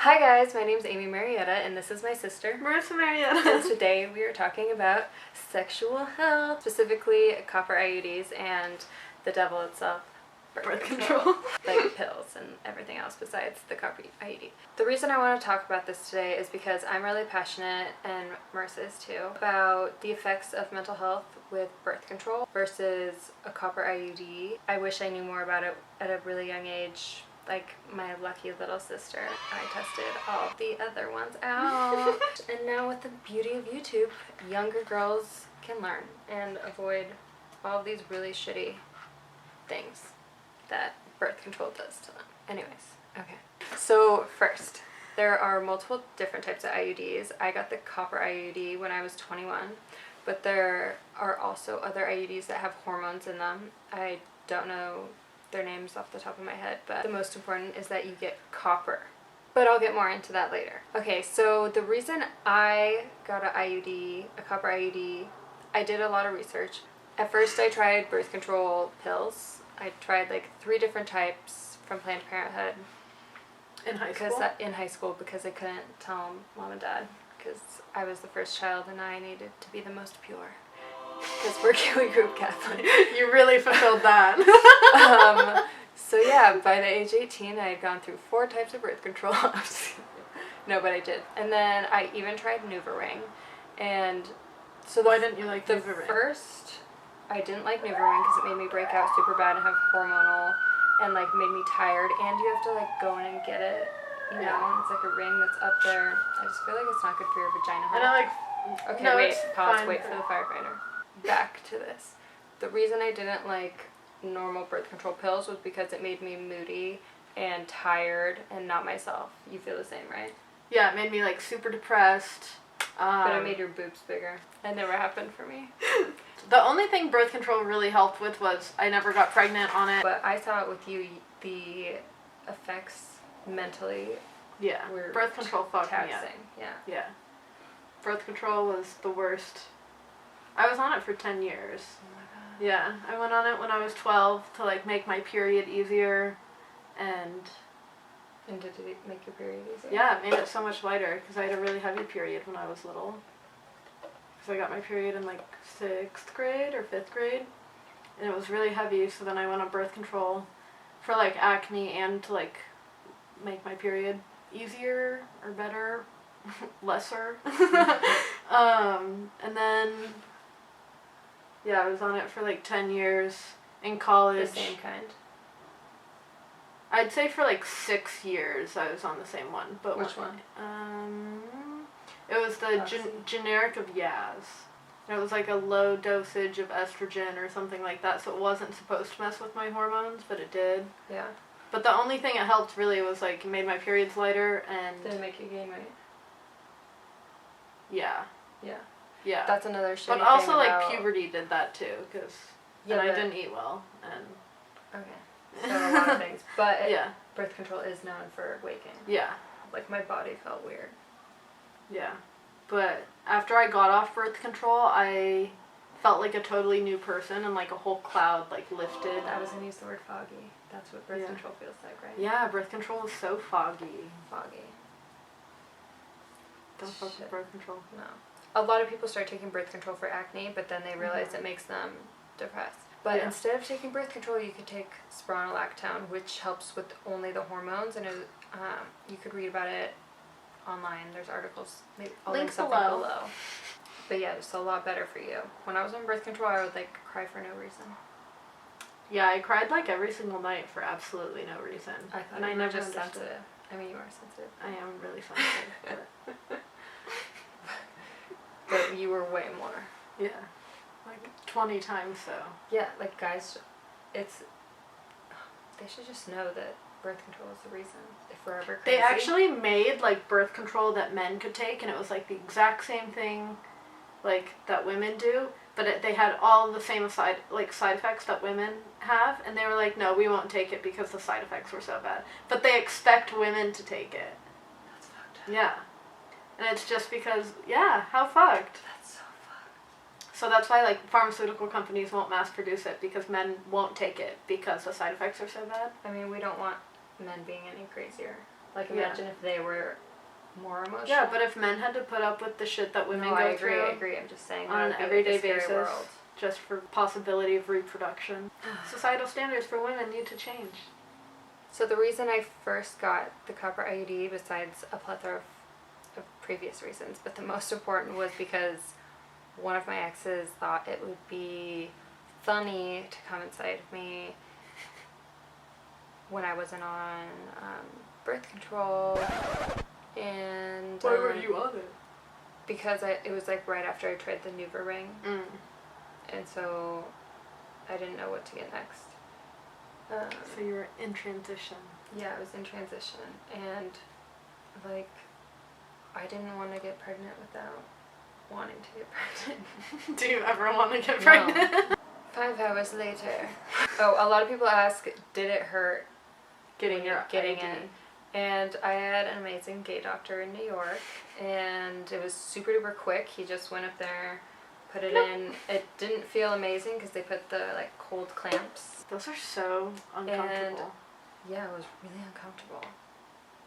Hi guys, my name's Amy Marietta and this is my sister, Marissa Marietta. and today we are talking about sexual health, specifically copper IUDs and the devil itself, birth control. Like pills and everything else besides the copper IUD. The reason I want to talk about this today is because I'm really passionate, and Marissa is too, about the effects of mental health with birth control versus a copper IUD. I wish I knew more about it at a really young age. Like my lucky little sister, I tested all the other ones out. And now with the beauty of YouTube, younger girls can learn and avoid all of these really shitty things that birth control does to them. Anyways, okay. So first, there are multiple different types of IUDs. I got the copper IUD when I was 21, but there are also other IUDs that have hormones in them. I don't know their names off the top of my head, but the most important is that you get copper. But I'll get more into that later. Okay, so the reason I got a copper IUD, I did a lot of research. At first I tried birth control pills. I tried like 3 different types from Planned Parenthood. In high school? In high school, because I couldn't tell mom and dad, because I was the first child and I needed to be the most pure. Because we grew up Catholic. You really fulfilled that. So yeah, by the age 18, I had gone through 4 types of birth control. No, but I did. And then I even tried Nuva Ring. And so why didn't you like the Nuva Ring? First, I didn't like Nuva Ring because it made me break out super bad and have hormonal and like made me tired. And you have to like go in and get it, you know, and it's like a ring that's up there. I just feel like it's not good for your vagina health. And I like... Okay, no, wait, pause, fine. wait for the firefighter. Back to this. The reason I didn't like normal birth control pills was because it made me moody and tired and not myself. You feel the same, right? Yeah, it made me like super depressed. But it made your boobs bigger. That never happened for me. The only thing birth control really helped with was I never got pregnant on it. But I saw it with you, the effects mentally. Yeah, were birth control fucked me up. taxing. Yeah. Yeah. Birth control was the worst. I was on it for 10 years. Oh my god. Yeah, I went on it when I was 12 to like make my period easier, and did it make your period easier? yeah, it made it so much lighter because I had a really heavy period when I was little. Because I got my period in like 6th grade or 5th grade, and it was really heavy, so then I went on birth control for like acne and to like make my period easier or better, lesser. And then yeah, I was on it for like 10 years in college. The same kind? I'd say for like 6 years I was on the same one. But which one? It was the generic of Yaz. And it was like a low dosage of estrogen or something like that, so it wasn't supposed to mess with my hormones, but it did. Yeah. But the only thing it helped really was like it made my periods lighter and... Did it make you gain weight? Yeah. Yeah. Yeah. That's another shitty But also thing like about... puberty did that too, because then I didn't eat well and... Okay. So a lot of things. But yeah. Birth control is known for weight gain. Yeah. Like my body felt weird. Yeah. But after I got off birth control, I felt like a totally new person and like a whole cloud like lifted. I was gonna use the word foggy. That's what birth control feels like, right? Yeah, birth control is so foggy. Foggy. Don't fuck with birth control. No. A lot of people start taking birth control for acne, but then they realize it makes them depressed. But instead of taking birth control, you could take spironolactone, which helps with only the hormones, and you could read about it online. There's articles. Maybe I'll link something below. But yeah, it's a lot better for you. When I was on birth control, I would like cry for no reason. Yeah, I cried like every single night for absolutely no reason. I thought you were just sensitive. I mean, you are sensitive. I am really sensitive. But you were way more. Yeah. Like 20 times so. Yeah, like guys, they should just know that birth control is the reason if we're ever crazy. They actually made like birth control that men could take, and it was like the exact same thing like that women do, but they had all the same side effects that women have, and they were like, no, we won't take it because the side effects were so bad. But they expect women to take it. That's fucked up. Yeah. And it's just because, yeah, how fucked. That's so fucked. So that's why like pharmaceutical companies won't mass produce it, because men won't take it because the side effects are so bad. I mean, we don't want men being any crazier. Like, imagine if they were more emotional. Yeah, but if men had to put up with the shit that women go through... I agree. I'm just saying on an everyday basis, just for possibility of reproduction. Societal standards for women need to change. So the reason I first got the copper IUD, besides a plethora of previous reasons, but the most important was because one of my exes thought it would be funny to come inside of me when I wasn't on birth control. And why were you on it? Because it was like right after I tried the Nuva Ring, and so I didn't know what to get next. So you were in transition. Yeah, I was in transition, and like I didn't want to get pregnant without wanting to get pregnant. Do you ever want to get pregnant? No. 5 hours later. Oh, a lot of people ask, did it hurt getting in? And I had an amazing gay doctor in New York, and it was super duper quick. He just went up there, put it in. It didn't feel amazing because they put the like cold clamps. Those are so uncomfortable. And yeah, it was really uncomfortable.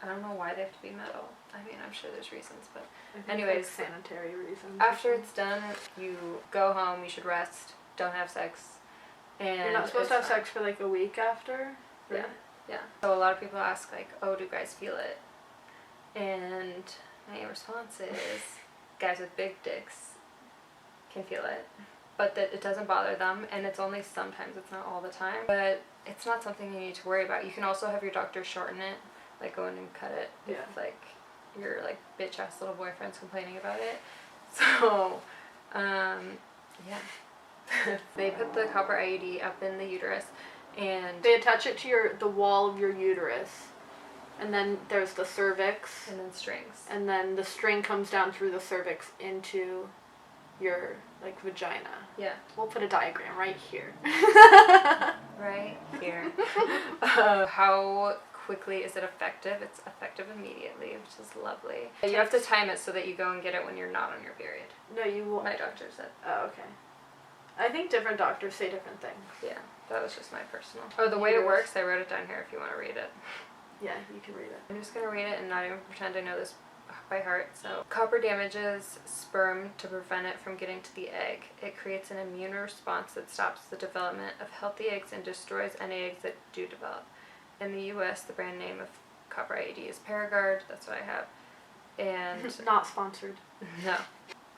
I don't know why they have to be metal. I mean, I'm sure there's reasons, but anyways, like sanitary reasons. After it's done, you go home. You should rest. Don't have sex. And you're not supposed to have sex for like a week after. Yeah. Yeah. So a lot of people ask like, oh, do guys feel it? And my response is, guys with big dicks can feel it, but that it doesn't bother them, and it's only sometimes, it's not all the time, but it's not something you need to worry about. You can also have your doctor shorten it, like go in and cut it if like your like bitch ass little boyfriend's complaining about it. So, yeah. They put the copper IUD up in the uterus, and they attach it to the wall of your uterus, and then there's the cervix, and then strings, and then the string comes down through the cervix into your like vagina. Yeah. We'll put a diagram right here. Right here. How quickly is it effective? It's effective immediately, which is lovely. You have to time it so that you go and get it when you're not on your period. No, you won't. My doctor said. Oh, okay. I think different doctors say different things. Yeah, that was just my personal. Oh, the way it works, I wrote it down here if you want to read it. Yeah, you can read it. I'm just going to read it and not even pretend I know this by heart. So, copper damages sperm to prevent it from getting to the egg. It creates an immune response that stops the development of healthy eggs and destroys any eggs that do develop. In the US, the brand name of copper IUD is Paragard. That's what I have. And not sponsored. No.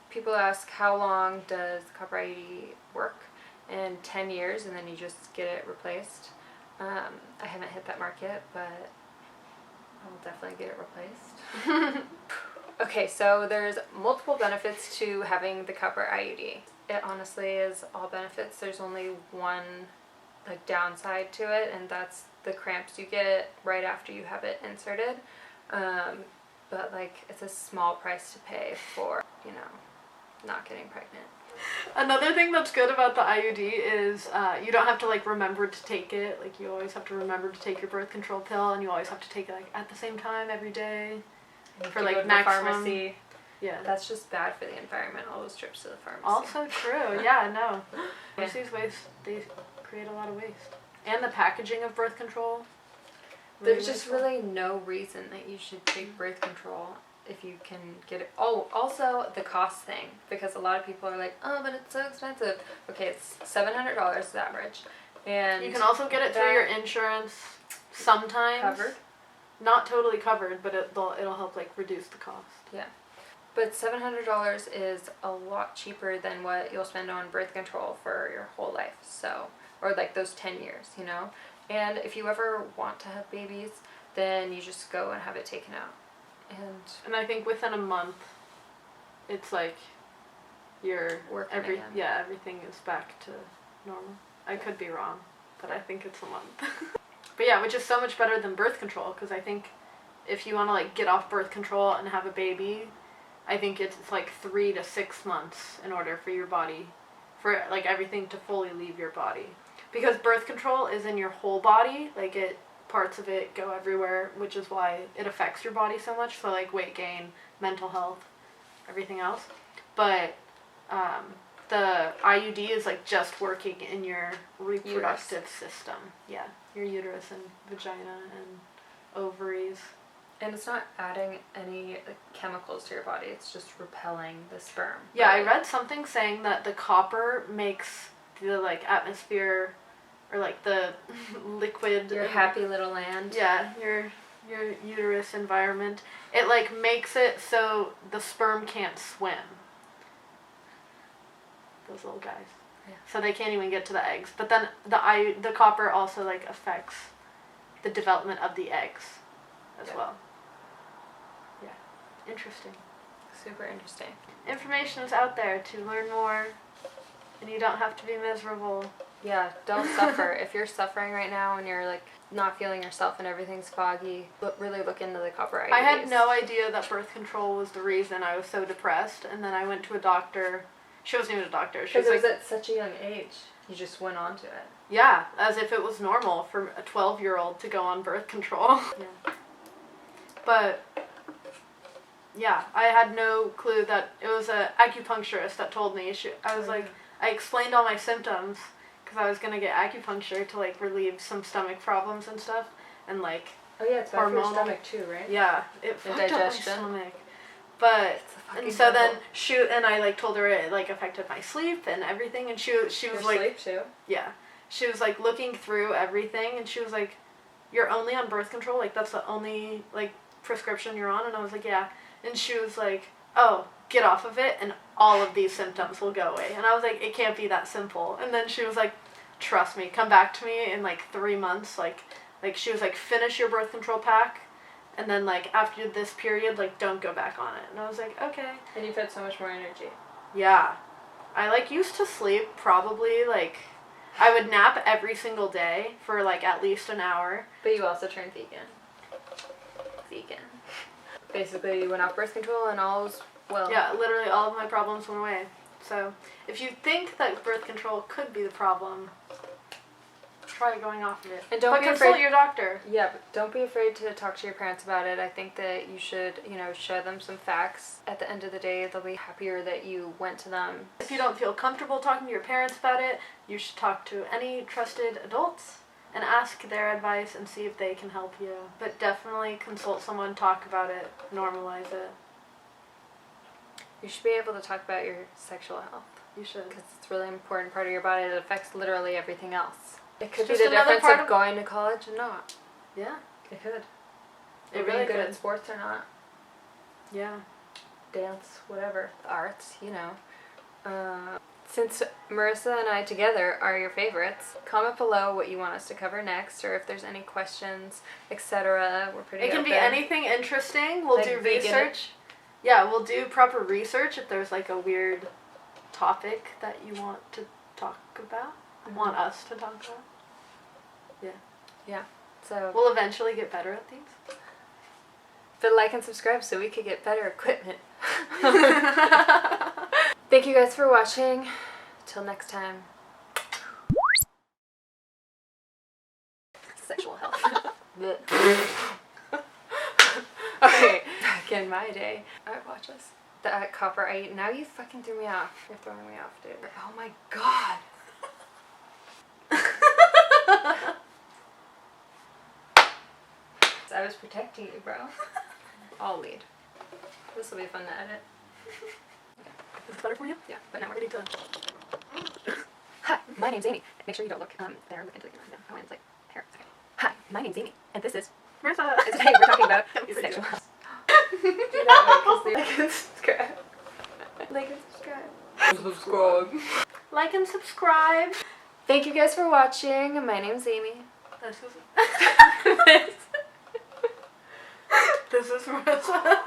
People ask, how long does copper IUD work? And 10 years, and then you just get it replaced. I haven't hit that mark yet, but I'll definitely get it replaced. Okay, so there's multiple benefits to having the copper IUD. It honestly is all benefits. There's only one like downside to it, and that's the cramps you get right after you have it inserted. But like it's a small price to pay for, you know, not getting pregnant. Another thing that's good about the IUD is you don't have to like remember to take it. Like you always have to remember to take your birth control pill, and you always have to take it like at the same time every day for like maximum. Pharmacy. Yeah, that's just bad for the environment. All those trips to the pharmacy. Also true. Yeah, no. Pharmacies waste. They create a lot of waste. And the packaging of birth control. There's just really no reason that you should take birth control if you can get it. Oh, also the cost thing, because a lot of people are like, oh, but it's so expensive. Okay, it's $700 is average, and you can also get it through your insurance sometimes. Covered. Not totally covered, but it'll help like reduce the cost. Yeah, but $700 is a lot cheaper than what you'll spend on birth control for your whole life. So, or like those 10 years, you know. And if you ever want to have babies, then you just go and have it taken out. And I think within a month, it's like everything is back to normal. I could be wrong, but I think it's a month. But yeah, which is so much better than birth control, because I think if you want to like get off birth control and have a baby, I think it's like 3 to 6 months in order for your body, for like everything to fully leave your body. Because birth control is in your whole body, like parts of it go everywhere, which is why it affects your body so much. So like weight gain, mental health, everything else. But the IUD is like just working in your reproductive system. Yeah, your uterus and vagina and ovaries. And it's not adding any chemicals to your body. It's just repelling the sperm. Yeah, right? I read something saying that the copper makes the atmosphere or the liquid. Your happy little land. Yeah, your uterus environment. It makes it so the sperm can't swim. Those little guys. Yeah. So they can't even get to the eggs. But then the copper also affects the development of the eggs as well. Yeah. Interesting. Super interesting. Information is out there to learn more, and you don't have to be miserable. Yeah, don't suffer. If you're suffering right now and you're not feeling yourself and everything's foggy, really look into the copper IUDs. I had no idea that birth control was the reason I was so depressed, and then I went to a doctor. She wasn't even a doctor. Because it was at such a young age. You just went on to it. Yeah, as if it was normal for a 12-year-old to go on birth control. Yeah. But, yeah, I had no clue that it was an acupuncturist that told me. I explained all my symptoms because I was going to get acupuncture to, relieve some stomach problems and stuff. And, oh, yeah, it's bad for your stomach, too, right? Yeah, it fucked up my stomach. But, and so then, I told her it, affected my sleep and everything, and she was your like... sleep, too? Yeah. She was, looking through everything, and she was like, you're only on birth control? That's the only, prescription you're on? And I was like, yeah. And she was like, oh, get off of it, and all of these symptoms will go away. And I was like, it can't be that simple. And then she was like, trust me, come back to me in, 3 months. She was like, finish your birth control pack. And then, after this period, don't go back on it. And I was like, okay. And you've had so much more energy. Yeah. I, used to sleep probably, I would nap every single day for, at least an hour. But you also turned vegan. Basically, you went off birth control and all was well. Yeah, literally all of my problems went away. So, if you think that birth control could be the problem, try going off of it. And don't be consult your doctor. Yeah, but don't be afraid to talk to your parents about it. I think that you should, show them some facts. At the end of the day, they'll be happier that you went to them. If you don't feel comfortable talking to your parents about it, you should talk to any trusted adults and ask their advice and see if they can help you. But definitely consult someone, talk about it, normalize it. You should be able to talk about your sexual health. You should. Because it's a really important part of your body that affects literally everything else. It could be Just the another difference part of going to college and not. Yeah. It could. It Or really being good could. at sports or not. Yeah. Dance, whatever. The arts, Since Marissa and I together are your favorites, comment below what you want us to cover next, or if there's any questions, etc. We're pretty open. It can be anything interesting. We'll do vegan. research. Yeah, we'll do proper research if there's a weird topic that you want to talk about. Want us to talk about. Yeah. Yeah. So we'll eventually get better at these. But like and subscribe so we could get better equipment. Thank you guys for watching. Till next time. Sexual health. Okay, back in my day. Alright, watch this. The copper now you fucking threw me off. You're throwing me off, dude. Oh my god. I was protecting you, bro. I'll lead. This will be fun to edit. Is this better for you? Yeah, but now we're ready to... Hi, my name's Amy. Make sure you don't look there, look into the camera. Oh, and it's hair. Okay. Hi, my name's Amy, and this is... Marissa. And today we're talking about sexual health. Do that way, like and subscribe. Like and subscribe. Subscribe. Like and subscribe. Thank you guys for watching. My name's Amy. This is Marissa.